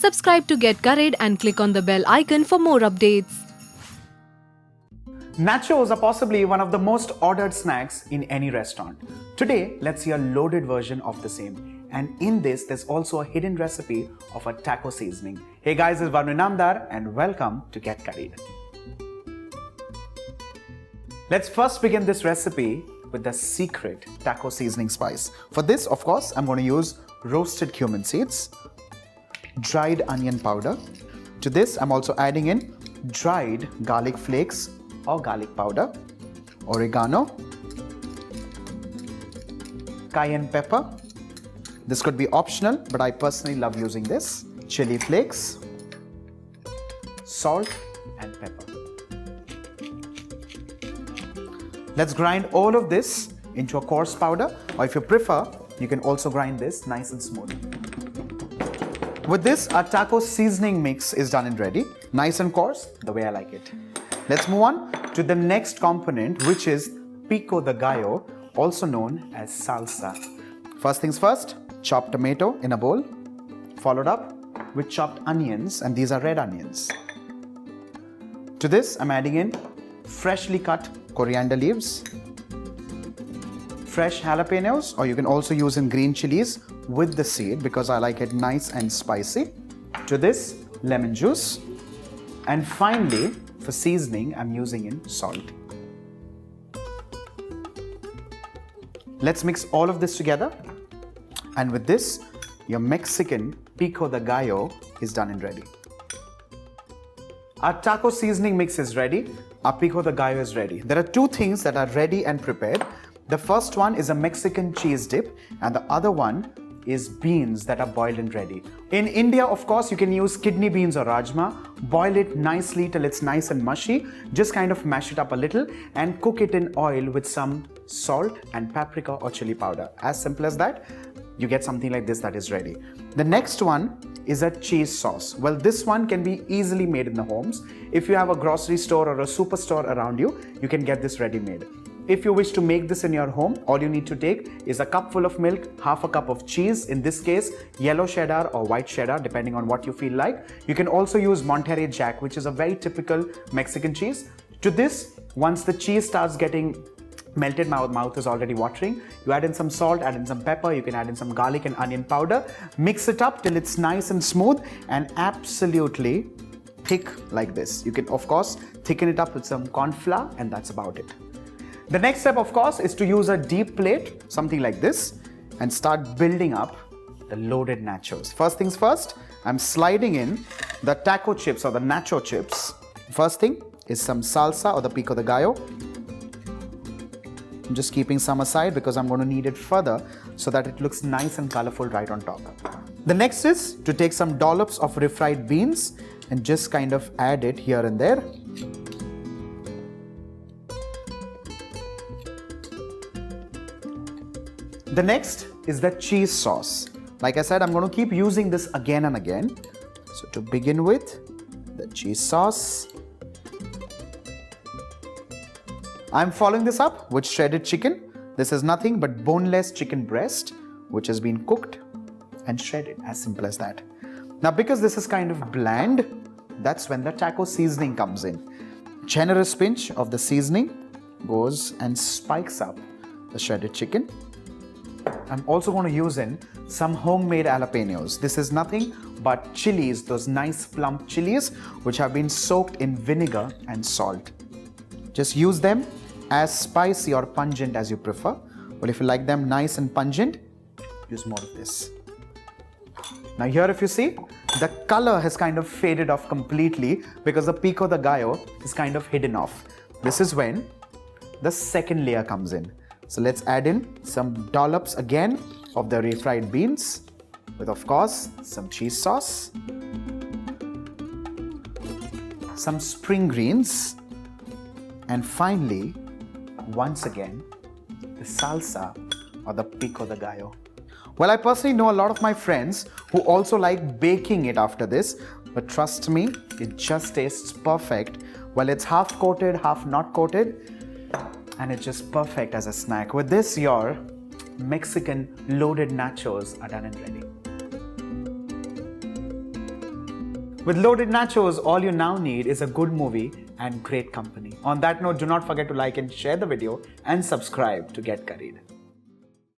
Subscribe to get Curried and click on the bell icon for more updates. Nachos are possibly one of the most ordered snacks in any restaurant. Today, let's see a loaded version of the same. And in this, there's also a hidden recipe of a taco seasoning. Hey guys, it's Varun Inamdar and welcome to Get Curried. Let's first begin this recipe with the secret taco seasoning spice. For this, of course, I'm going to use roasted cumin seeds, dried onion powder. To this, I'm also adding in dried garlic flakes or garlic powder, oregano, cayenne pepper. This could be optional, but I personally love using this. Chilli flakes, salt and pepper. Let's grind all of this into a coarse powder, or if you prefer, you can also grind this nice and smooth. With this, our taco seasoning mix is done and ready. Nice and coarse, the way I like it. Let's move on to the next component, which is Pico de Gallo, also known as salsa. First things first, chopped tomato in a bowl, followed up with chopped onions, and these are red onions. To this, I'm adding in freshly cut coriander leaves, fresh jalapenos, or you can also use in green chilies with the seed because I like it nice and spicy. To this, lemon juice, and finally, for seasoning, I'm using in salt. Let's mix all of this together. And with this, your Mexican Pico de Gallo is done and ready. Our taco seasoning mix is ready. Our Pico de Gallo is ready. There are two things that are ready and prepared. The first one is a Mexican cheese dip, and the other one is beans that are boiled and ready. In India, of course, you can use kidney beans or rajma. Boil it nicely till it's nice and mushy. Just kind of mash it up a little and cook it in oil with some salt and paprika or chili powder. As simple as that, you get something like this that is ready. The next one is a cheese sauce. Well, this one can be easily made in the homes. If you have a grocery store or a superstore around you, you can get this ready-made. If you wish to make this in your home, all you need to take is a cup full of milk, half a cup of cheese, in this case, yellow cheddar or white cheddar, depending on what you feel like. You can also use Monterey Jack, which is a very typical Mexican cheese. To this, once the cheese starts getting melted, my mouth is already watering, you add in some salt, add in some pepper, you can add in some garlic and onion powder, mix it up till it's nice and smooth and absolutely thick like this. You can, of course, thicken it up with some corn flour, and that's about it. The next step, of course, is to use a deep plate, something like this, and start building up the loaded nachos. First things first, I'm sliding in the taco chips or the nacho chips. First thing is some salsa or the Pico de Gallo. I'm just keeping some aside because I'm going to need it further so that it looks nice and colorful right on top. The next is to take some dollops of refried beans and just kind of add it here and there. The next is the cheese sauce. Like I said, I'm going to keep using this again and again. So to begin with, the cheese sauce. I'm following this up with shredded chicken. This is nothing but boneless chicken breast, which has been cooked and shredded, as simple as that. Now, because this is kind of bland, that's when the taco seasoning comes in. Generous pinch of the seasoning goes and spikes up the shredded chicken. I'm also going to use in some homemade jalapenos. This is nothing but chilies, those nice plump chilies, which have been soaked in vinegar and salt. Just use them as spicy or pungent as you prefer. But if you like them nice and pungent, use more of this. Now here, if you see, the color has kind of faded off completely because the Pico de Gallo is kind of hidden off. This is when the second layer comes in. So let's add in some dollops again of the refried beans with, of course, some cheese sauce, some spring greens, and finally, once again, the salsa or the Pico de Gallo. Well, I personally know a lot of my friends who also like baking it after this, but trust me, it just tastes perfect. Well, it's half coated, half not coated, and it's just perfect as a snack. With this, your Mexican loaded nachos are done and ready. With loaded nachos, all you now need is a good movie and great company. On that note, do not forget to like and share the video and subscribe to get curried.